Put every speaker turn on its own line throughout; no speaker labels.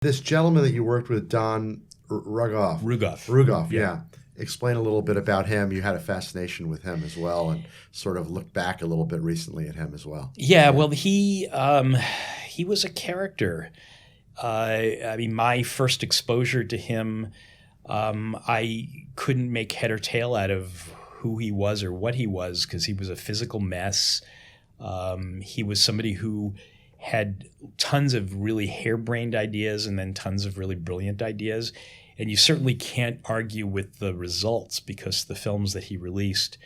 This gentleman that you worked with, Don Roguff. Roguff, yeah. Explain a little bit about him. You had a fascination with him as well, and sort of looked back a little bit recently at him as well.
Yeah, well, he was a character. I mean, my first exposure to him, I couldn't make head or tail out of who he was or what he was, because he was a physical mess. He was somebody who had tons of really harebrained ideas and then tons of really brilliant ideas. And you certainly can't argue with the results, because the films that he released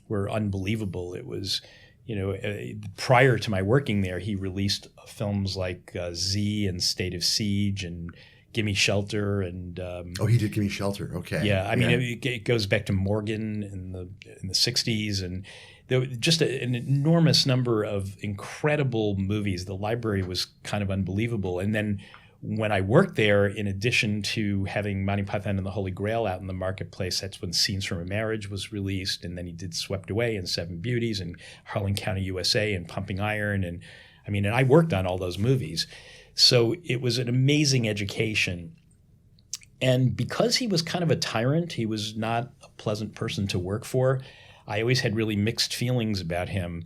were unbelievable. It was, prior to my working there, he released films like Z and State of Siege and Gimme Shelter. And
he did Gimme Shelter. Okay.
Yeah, I mean, it goes back to Morgan in the 60s, and there was just an enormous number of incredible movies. The library was kind of unbelievable. And then when I worked there, in addition to having Monty Python and the Holy Grail out in the marketplace, that's when Scenes from a Marriage was released, and then he did Swept Away and Seven Beauties and Harlan County, USA and Pumping Iron. And I worked on all those movies. So it was an amazing education. And because he was kind of a tyrant, he was not a pleasant person to work for, I always had really mixed feelings about him.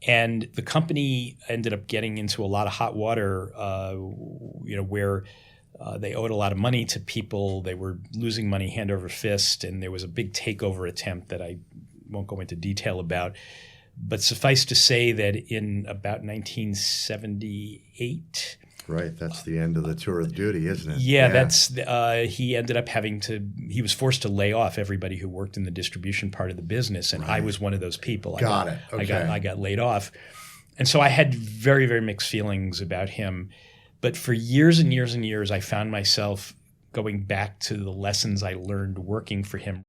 And the company ended up getting into a lot of hot water, where they owed a lot of money to people. They were losing money hand over fist, and there was a big takeover attempt that I won't go into detail about. But suffice to say that in about 1978...
Right, that's the end of the tour of duty, isn't it?
Yeah. He ended up he was forced to lay off everybody who worked in the distribution part of the business, and I was one of those people.
Got it. Okay.
I got laid off. And so I had very, very mixed feelings about him. But for years and years and years, I found myself going back to the lessons I learned working for him.